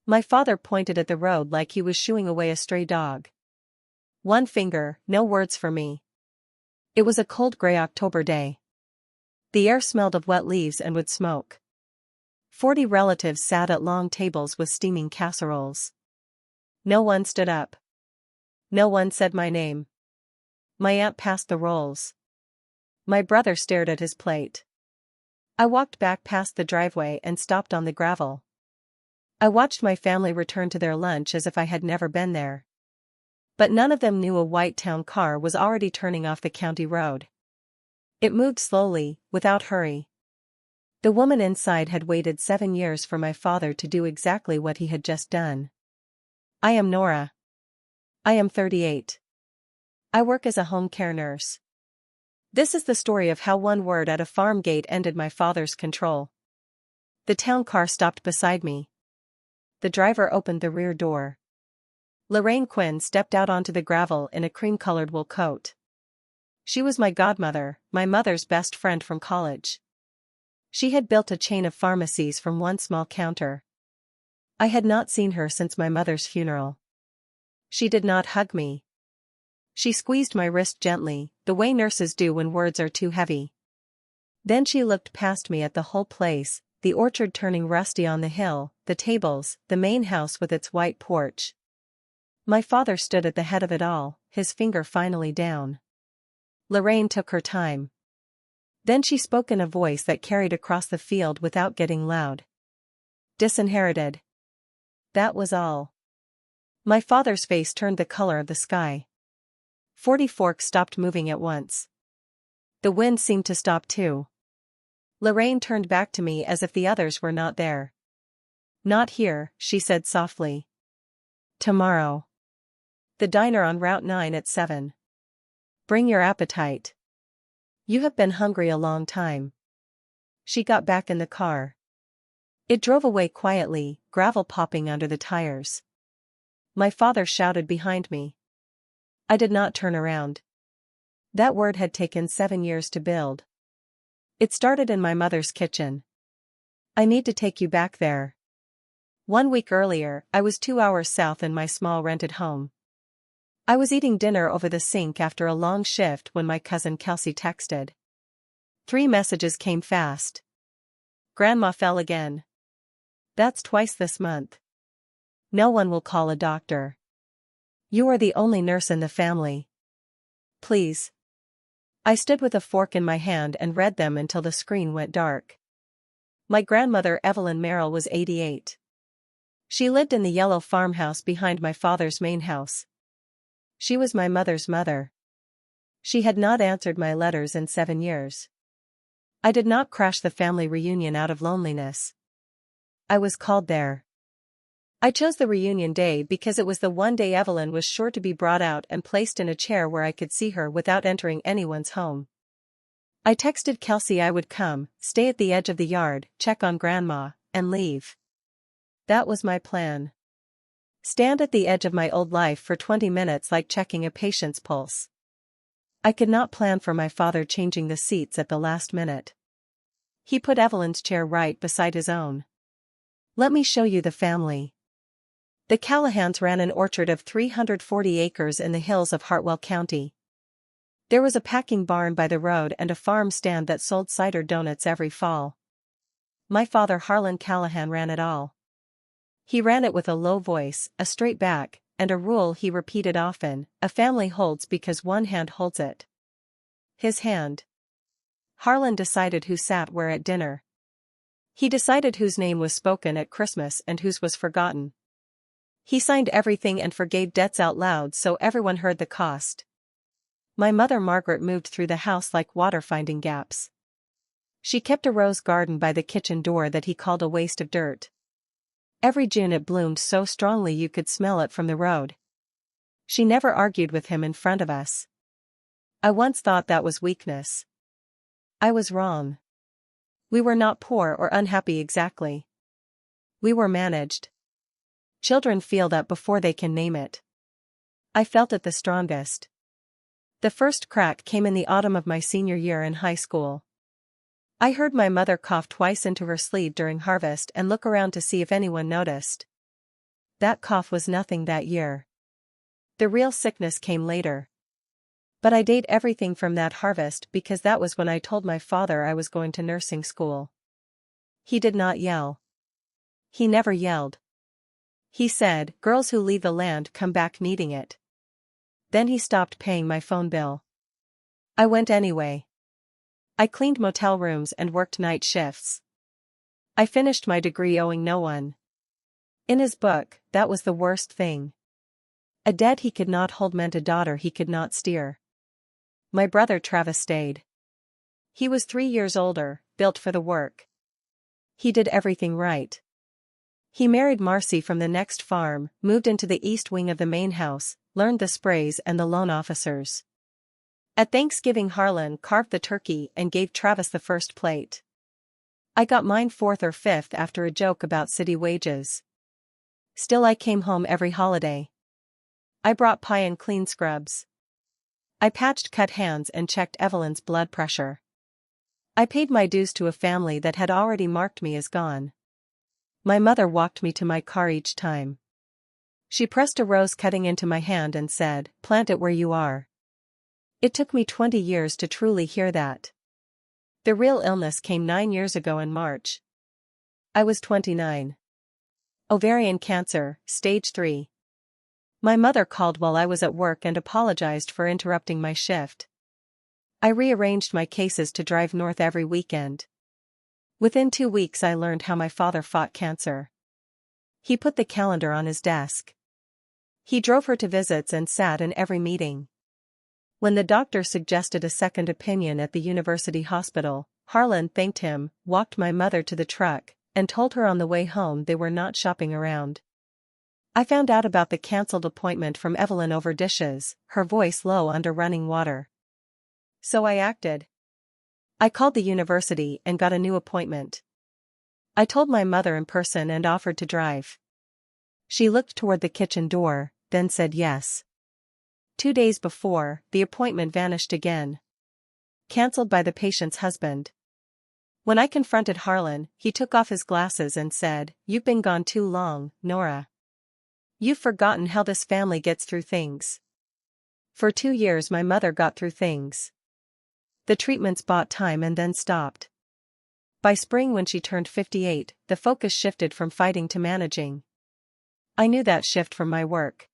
My father pointed at the road like he was shooing away a stray dog. One finger, no words for me. It was a cold gray October day. The air smelled of wet leaves and wood smoke. 40 relatives sat at long tables with steaming casseroles. No one stood up. No one said my name. My aunt passed the rolls. My brother stared at his plate. I walked back past the driveway and stopped on the gravel. I watched my family return to their lunch as if I had never been there. But none of them knew a white town car was already turning off the county road. It moved slowly, without hurry. The woman inside had waited 7 years for my father to do exactly what he had just done. I am Nora. I am 38. I work as a home care nurse. This is the story of how one word at a farm gate ended my father's control. The town car stopped beside me. The driver opened the rear door. Lorraine Quinn stepped out onto the gravel in a cream-colored wool coat. She was my godmother, my mother's best friend from college. She had built a chain of pharmacies from one small counter. I had not seen her since my mother's funeral. She did not hug me. She squeezed my wrist gently, the way nurses do when words are too heavy. Then she looked past me at the whole place, the orchard turning rusty on the hill, the tables, the main house with its white porch. My father stood at the head of it all, his finger finally down. Lorraine took her time. Then she spoke in a voice that carried across the field without getting loud. Disinherited. That was all. My father's face turned the color of the sky. 40 forks stopped moving at once. The wind seemed to stop too. Lorraine turned back to me as if the others were not there. Not here, she said softly. Tomorrow. The diner on Route 9 at 7. Bring your appetite. You have been hungry a long time. She got back in the car. It drove away quietly, gravel popping under the tires. My father shouted behind me. I did not turn around. That word had taken 7 years to build. It started in my mother's kitchen. I need to take you back there. 1 week earlier, I was 2 hours south in my small rented home. I was eating dinner over the sink after a long shift when my cousin Kelsey texted. 3 messages came fast. Grandma fell again. That's twice this month. No one will call a doctor. You are the only nurse in the family. Please. I stood with a fork in my hand and read them until the screen went dark. My grandmother Evelyn Merrill was 88. She lived in the yellow farmhouse behind my father's main house. She was my mother's mother. She had not answered my letters in 7 years. I did not crash the family reunion out of loneliness. I was called there. I chose the reunion day because it was the one day Evelyn was sure to be brought out and placed in a chair where I could see her without entering anyone's home. I texted Kelsey I would come, stay at the edge of the yard, check on Grandma, and leave. That was my plan. Stand at the edge of my old life for 20 minutes like checking a patient's pulse. I could not plan for my father changing the seats at the last minute. He put Evelyn's chair right beside his own. Let me show you the family. The Callahans ran an orchard of 340 acres in the hills of Hartwell County. There was a packing barn by the road and a farm stand that sold cider donuts every fall. My father Harlan Callahan ran it all. He ran it with a low voice, a straight back, and a rule he repeated often: a family holds because one hand holds it. His hand. Harlan decided who sat where at dinner. He decided whose name was spoken at Christmas and whose was forgotten. He signed everything and forgave debts out loud so everyone heard the cost. My mother Margaret moved through the house like water finding gaps. She kept a rose garden by the kitchen door that he called a waste of dirt. Every June it bloomed so strongly you could smell it from the road. She never argued with him in front of us. I once thought that was weakness. I was wrong. We were not poor or unhappy exactly. We were managed. Children feel that before they can name it. I felt it the strongest. The first crack came in the autumn of my senior year in high school. I heard my mother cough twice into her sleeve during harvest and look around to see if anyone noticed. that cough was nothing that year. The real sickness came later. But I date everything from that harvest because that was when I told my father I was going to nursing school. He did not yell. He never yelled. He said, "Girls who leave the land come back needing it." Then he stopped paying my phone bill. I went anyway. I cleaned motel rooms and worked night shifts. I finished my degree owing no one. In his book, that was the worst thing. A debt he could not hold meant a daughter he could not steer. My brother Travis stayed. He was 3 years older, built for the work. He did everything right. He married Marcy from the next farm, moved into the east wing of the main house, learned the sprays and the loan officers. At Thanksgiving, Harlan carved the turkey and gave Travis the first plate. I got mine fourth or fifth after a joke about city wages. Still, I came home every holiday. I brought pie and clean scrubs. I patched cut hands and checked Evelyn's blood pressure. I paid my dues to a family that had already marked me as gone. My mother walked me to my car each time. She pressed a rose cutting into my hand and said, "Plant it where you are." It took me 20 years to truly hear that. The real illness came 9 years ago in March. I was 29. Ovarian cancer, stage 3. My mother called while I was at work and apologized for interrupting my shift. I rearranged my cases to drive north every weekend. Within 2 weeks I learned how my father fought cancer. He put the calendar on his desk. He drove her to visits and sat in every meeting. When the doctor suggested a second opinion at the university hospital, Harlan thanked him, walked my mother to the truck, and told her on the way home they were not shopping around. I found out about the cancelled appointment from Evelyn over dishes, her voice low under running water. So I acted. I called the university and got a new appointment. I told my mother in person and offered to drive. She looked toward the kitchen door, then said yes. 2 days before, the appointment vanished again. Cancelled by the patient's husband. When I confronted Harlan, he took off his glasses and said, "You've been gone too long, Nora. You've forgotten how this family gets through things." For 2 years my mother got through things. The treatments bought time and then stopped. By spring, when she turned 58, the focus shifted from fighting to managing. I knew that shift from my work.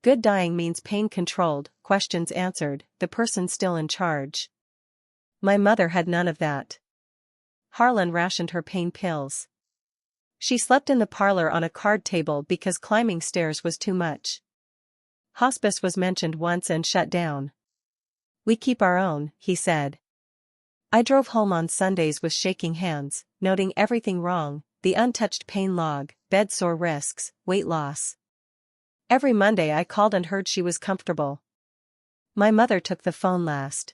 Good dying means pain controlled, questions answered, the person still in charge. My mother had none of that. Harlan rationed her pain pills. She slept in the parlor on a card table because climbing stairs was too much. Hospice was mentioned once and shut down. "We keep our own," he said. I drove home on Sundays with shaking hands, noting everything wrong, the untouched pain log, bed sore risks, weight loss. Every Monday I called and heard she was comfortable. My mother took the phone last.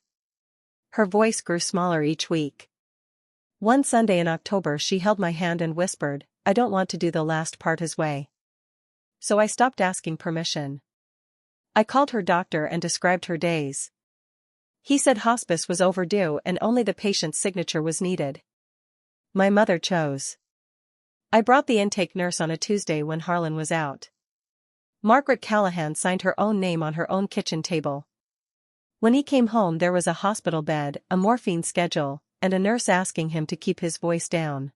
Her voice grew smaller each week. One Sunday in October she held my hand and whispered, "I don't want to do the last part his way." So I stopped asking permission. I called her doctor and described her days. He said hospice was overdue and only the patient's signature was needed. My mother chose. I brought the intake nurse on a Tuesday when Harlan was out. Margaret Callahan signed her own name on her own kitchen table. When he came home there was a hospital bed, a morphine schedule, and a nurse asking him to keep his voice down.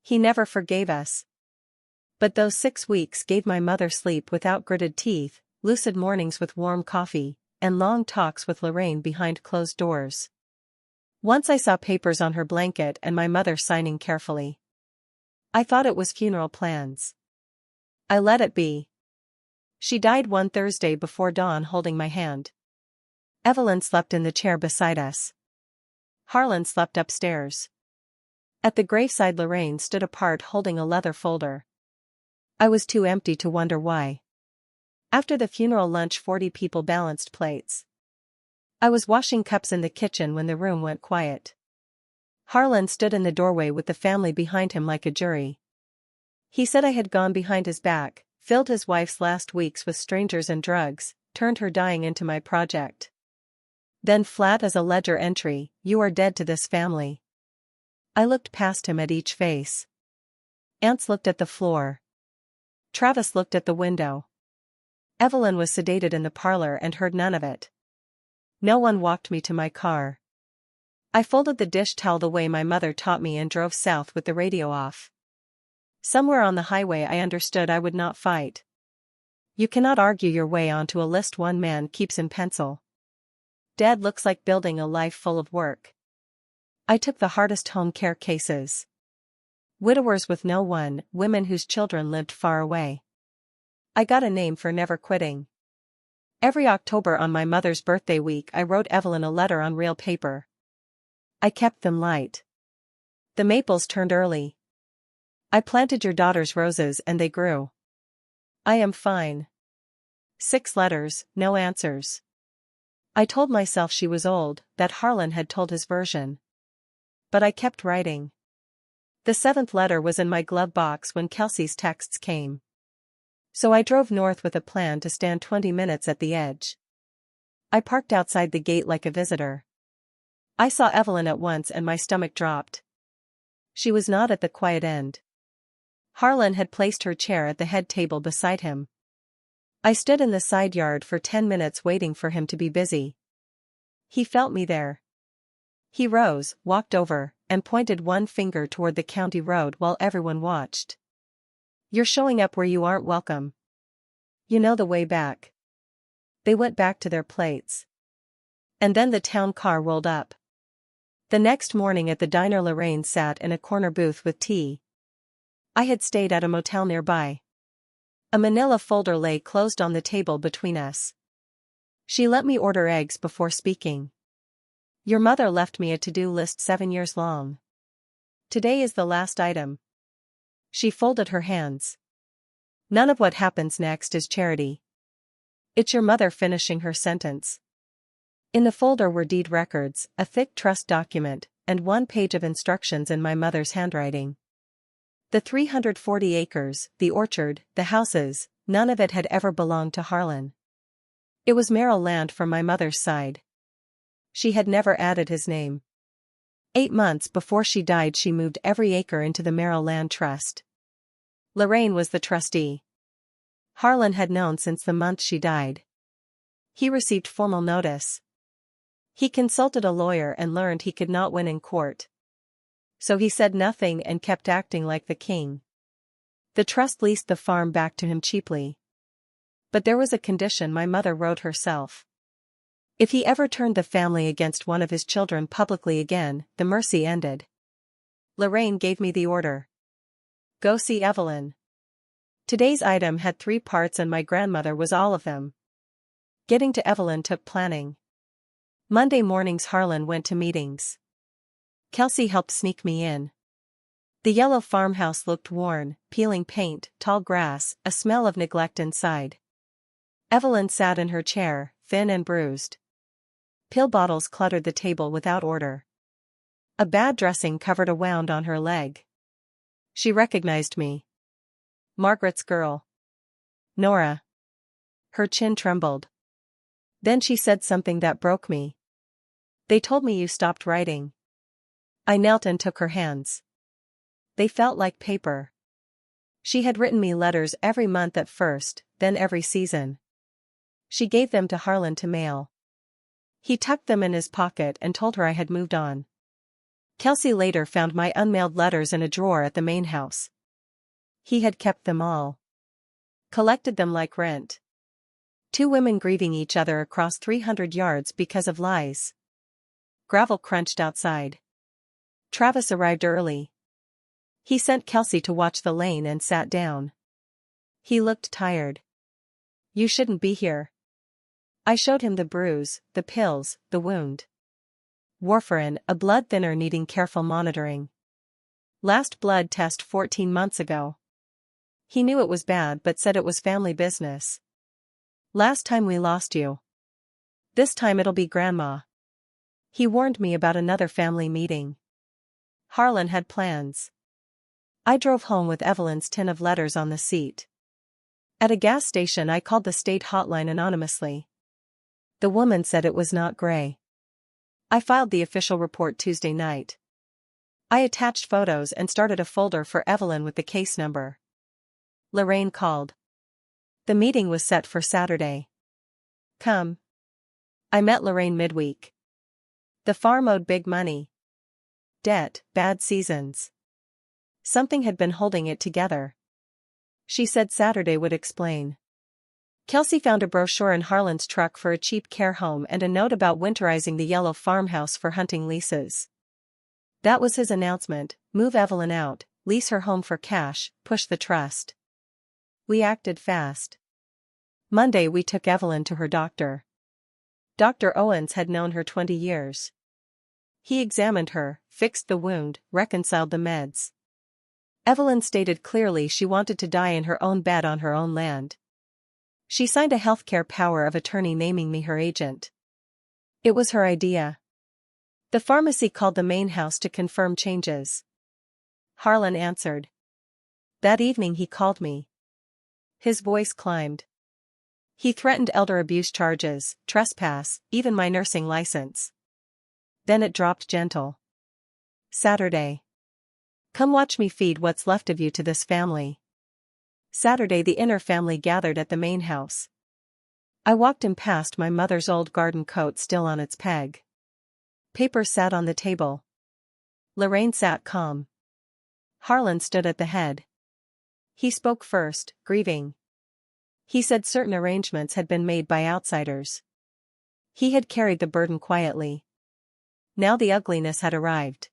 He never forgave us. But those 6 weeks gave my mother sleep without gritted teeth, lucid mornings with warm coffee, and long talks with Lorraine behind closed doors. Once I saw papers on her blanket and my mother signing carefully. I thought it was funeral plans. I let it be. She died one Thursday before dawn holding my hand. Evelyn slept in the chair beside us. Harlan slept upstairs. At the graveside Lorraine stood apart holding a leather folder. I was too empty to wonder why. After the funeral lunch 40 people balanced plates. I was washing cups in the kitchen when the room went quiet. Harlan stood in the doorway with the family behind him like a jury. He said I had gone behind his back, filled his wife's last weeks with strangers and drugs, turned her dying into my project. Then flat as a ledger entry, "You are dead to this family." I looked past him at each face. Aunts looked at the floor. Travis looked at the window. Evelyn was sedated in the parlor and heard none of it. No one walked me to my car. I folded the dish towel the way my mother taught me and drove south with the radio off. Somewhere on the highway I understood I would not fight. You cannot argue your way onto a list one man keeps in pencil. Dad looks like building a life full of work. I took the hardest home care cases. Widowers with no one, women whose children lived far away. I got a name for never quitting. Every October on my mother's birthday week I wrote Evelyn a letter on real paper. I kept them light. The maples turned early. I planted your daughter's roses and they grew. I am fine. 6 letters, no answers. I told myself she was old, that Harlan had told his version. But I kept writing. The 7th letter was in my glove box when Kelsey's texts came. So I drove north with a plan to stand 20 minutes at the edge. I parked outside the gate like a visitor. I saw Evelyn at once and my stomach dropped. She was not at the quiet end. Harlan had placed her chair at the head table beside him. I stood in the side yard for 10 minutes waiting for him to be busy. He felt me there. He rose, walked over, and pointed one finger toward the county road while everyone watched. You're showing up where you aren't welcome. You know the way back. They went back to their plates. And then the town car rolled up. The next morning at the diner Lorraine sat in a corner booth with tea. I had stayed at a motel nearby. A manila folder lay closed on the table between us. She let me order eggs before speaking. Your mother left me a to-do list 7 years long. Today is the last item. She folded her hands. None of what happens next is charity. It's your mother finishing her sentence. In the folder were deed records, a thick trust document, and 1 page of instructions in my mother's handwriting. The 340 acres, the orchard, the houses, none of it had ever belonged to Harlan. It was Merrill land from my mother's side. She had never added his name. 8 months before she died she moved every acre into the Merrill Land Trust. Lorraine was the trustee. Harlan had known since the month she died. He received formal notice. He consulted a lawyer and learned he could not win in court. So he said nothing and kept acting like the king. The trust leased the farm back to him cheaply. But there was a condition my mother wrote herself. If he ever turned the family against one of his children publicly again, the mercy ended. Lorraine gave me the order. Go see Evelyn. Today's item had 3 parts and my grandmother was all of them. Getting to Evelyn took planning. Monday mornings Harlan went to meetings. Kelsey helped sneak me in. The yellow farmhouse looked worn, peeling paint, tall grass, a smell of neglect inside. Evelyn sat in her chair, thin and bruised. Pill bottles cluttered the table without order. A bad dressing covered a wound on her leg. She recognized me. Margaret's girl. Nora. Her chin trembled. Then she said something that broke me. They told me you stopped writing. I knelt and took her hands. They felt like paper. She had written me letters every month at first, then every season. She gave them to Harlan to mail. He tucked them in his pocket and told her I had moved on. Kelsey later found my unmailed letters in a drawer at the main house. He had kept them all. Collected them like rent. 2 women grieving each other across 300 yards because of lies. Gravel crunched outside. Travis arrived early. He sent Kelsey to watch the lane and sat down. He looked tired. You shouldn't be here. I showed him the bruise, the pills, the wound. Warfarin, a blood thinner needing careful monitoring. Last blood test 14 months ago. He knew it was bad but said it was family business. Last time we lost you. This time it'll be Grandma. He warned me about another family meeting. Harlan had plans. I drove home with Evelyn's tin of letters on the seat. At a gas station I called the state hotline anonymously. The woman said it was not gray. I filed the official report Tuesday night. I attached photos and started a folder for Evelyn with the case number. Lorraine called. The meeting was set for Saturday. Come. I met Lorraine midweek. The farm owed big money. Debt, bad seasons. Something had been holding it together. She said Saturday would explain. Kelsey found a brochure in Harlan's truck for a cheap care home and a note about winterizing the yellow farmhouse for hunting leases. That was his announcement: move Evelyn out, lease her home for cash, push the trust. We acted fast. Monday we took Evelyn to her doctor. Dr. Owens had known her 20 years. He examined her, fixed the wound, reconciled the meds. Evelyn stated clearly she wanted to die in her own bed on her own land. She signed a healthcare power of attorney naming me her agent. It was her idea. The pharmacy called the main house to confirm changes. Harlan answered. That evening he called me. His voice climbed. He threatened elder abuse charges, trespass, even my nursing license. Then it dropped gentle. Saturday. Come watch me feed what's left of you to this family. Saturday the inner family gathered at the main house. I walked him past my mother's old garden coat still on its peg. Papers sat on the table. Lorraine sat calm. Harlan stood at the head. He spoke first, grieving. He said certain arrangements had been made by outsiders. He had carried the burden quietly. Now the ugliness had arrived.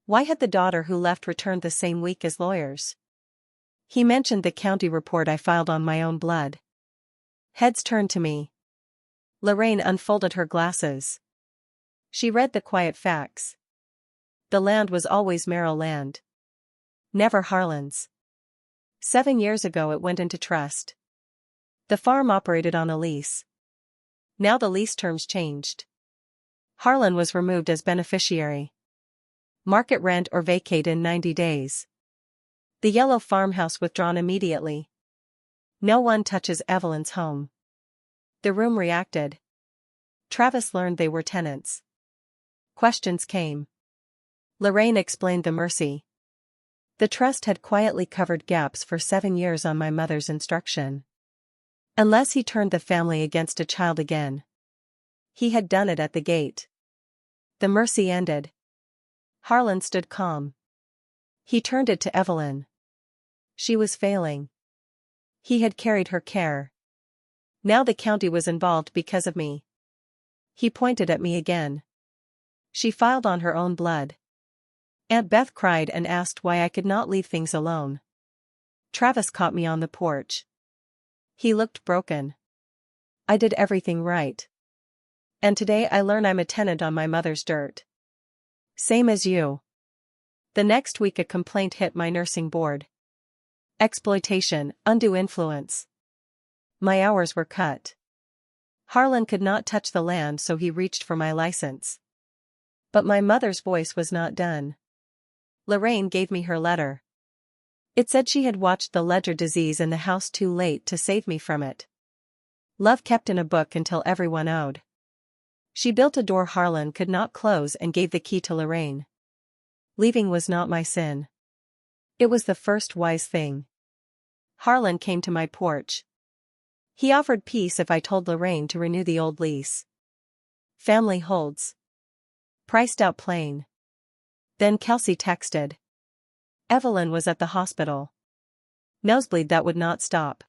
Why had the daughter who left returned the same week as lawyers? He mentioned the county report I filed on my own blood. Heads turned to me. Lorraine unfolded her glasses. She read the quiet facts. The land was always Merrill land. Never Harlan's. 7 years ago it went into trust. The farm operated on a lease. Now the lease terms changed. Harlan was removed as beneficiary. Market rent or vacate in 90 days. The yellow farmhouse withdrawn immediately. No one touches Evelyn's home. The room reacted. Travis learned they were tenants. Questions came. Lorraine explained the mercy. The trust had quietly covered gaps for 7 years on my mother's instruction. Unless he turned the family against a child again. He had done it at the gate. The mercy ended. Harlan stood calm. He turned it to Evelyn. She was failing. He had carried her care. Now the county was involved because of me. He pointed at me again. She filed on her own blood. Aunt Beth cried and asked why I could not leave things alone. Travis caught me on the porch. He looked broken. I did everything right. And today I learn I'm a tenant on my mother's dirt. Same as you. The next week a complaint hit my nursing board. Exploitation, undue influence. My hours were cut. Harlan could not touch the land, so he reached for my license. But my mother's voice was not done. Lorraine gave me her letter. It said she had watched the ledger disease in the house too late to save me from it. Love kept in a book until everyone owed. She built a door Harlan could not close and gave the key to Lorraine. Leaving was not my sin. It was the first wise thing. Harlan came to my porch. He offered peace if I told Lorraine to renew the old lease. Family holds. Priced out plain. Then Kelsey texted. Evelyn was at the hospital. Nosebleed that would not stop.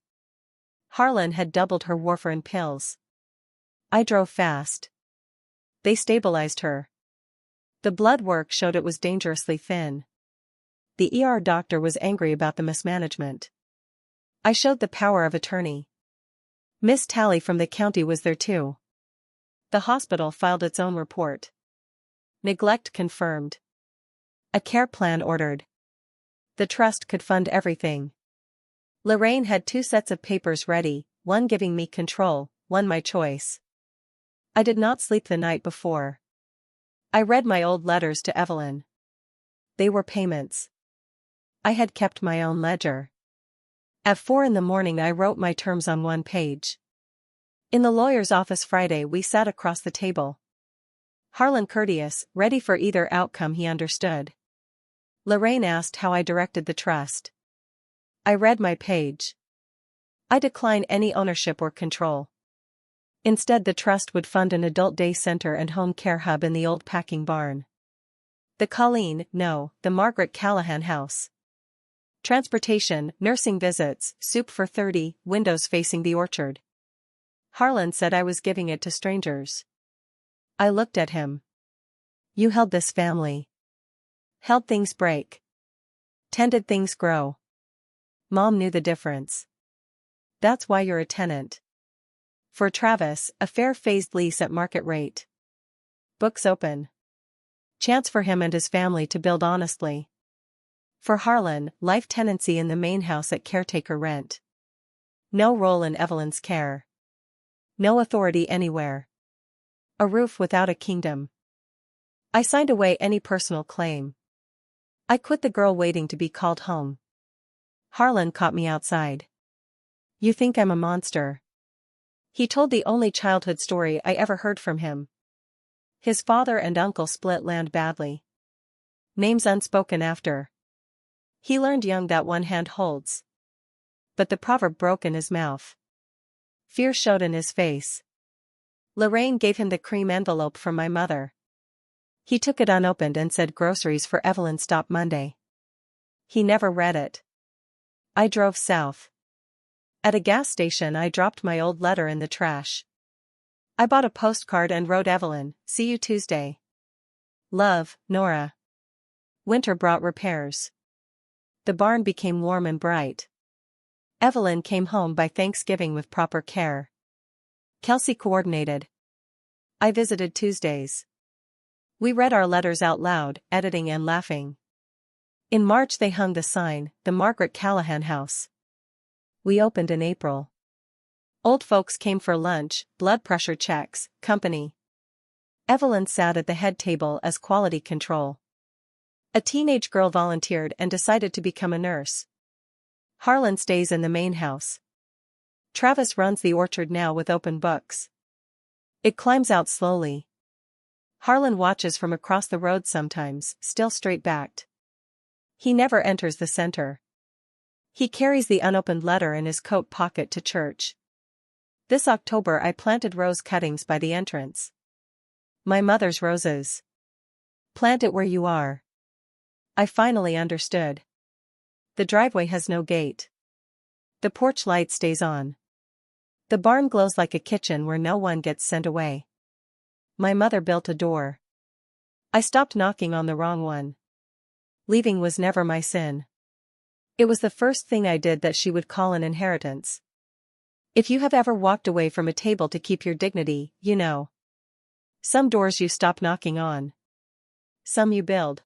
Harlan had doubled her warfarin pills. I drove fast. They stabilized her. The blood work showed it was dangerously thin. The ER doctor was angry about the mismanagement. I showed the power of attorney. Miss Talley from the county was there too. The hospital filed its own report. Neglect confirmed. A care plan ordered. The trust could fund everything. Lorraine had 2 sets of papers ready, one giving me control, one my choice. I did not sleep the night before. I read my old letters to Evelyn. They were payments. I had kept my own ledger. At 4 a.m. I wrote my terms on 1 page. In the lawyer's office Friday we sat across the table. Harlan courteous, ready for either outcome he understood. Lorraine asked how I directed the trust. I read my page. I decline any ownership or control. Instead, the trust would fund an adult day center and home care hub in the old packing barn. The the Margaret Callahan house. Transportation, nursing visits, soup for 30, windows facing the orchard. Harlan said I was giving it to strangers. I looked at him. You held this family. Held things break. Tended things grow. Mom knew the difference. That's why you're a tenant. For Travis, a fair phased lease at market rate. Books open. Chance for him and his family to build honestly. For Harlan, life tenancy in the main house at caretaker rent. No role in Evelyn's care. No authority anywhere. A roof without a kingdom. I signed away any personal claim. I quit the girl waiting to be called home. Harlan caught me outside. You think I'm a monster? He told the only childhood story I ever heard from him. His father and uncle split land badly. Names unspoken after. He learned young that one hand holds. But the proverb broke in his mouth. Fear showed in his face. Lorraine gave him the cream envelope from my mother. He took it unopened and said groceries for Evelyn stop Monday. He never read it. I drove south. At a gas station I dropped my old letter in the trash. I bought a postcard and wrote Evelyn, see you Tuesday. Love, Nora. Winter brought repairs. The barn became warm and bright. Evelyn came home by Thanksgiving with proper care. Kelsey coordinated. I visited Tuesdays. We read our letters out loud, editing and laughing. In March they hung the sign, the Margaret Callahan house. We opened in April. Old folks came for lunch, blood pressure checks, company. Evelyn sat at the head table as quality control. A teenage girl volunteered and decided to become a nurse. Harlan stays in the main house. Travis runs the orchard now with open books. It climbs out slowly. Harlan watches from across the road sometimes, still straight-backed. He never enters the center. He carries the unopened letter in his coat pocket to church. This October I planted rose cuttings by the entrance. My mother's roses. Plant it where you are. I finally understood. The driveway has no gate. The porch light stays on. The barn glows like a kitchen where no one gets sent away. My mother built a door. I stopped knocking on the wrong one. Leaving was never my sin. It was the first thing I did that she would call an inheritance. If you have ever walked away from a table to keep your dignity, you know. Some doors you stop knocking on. Some you build.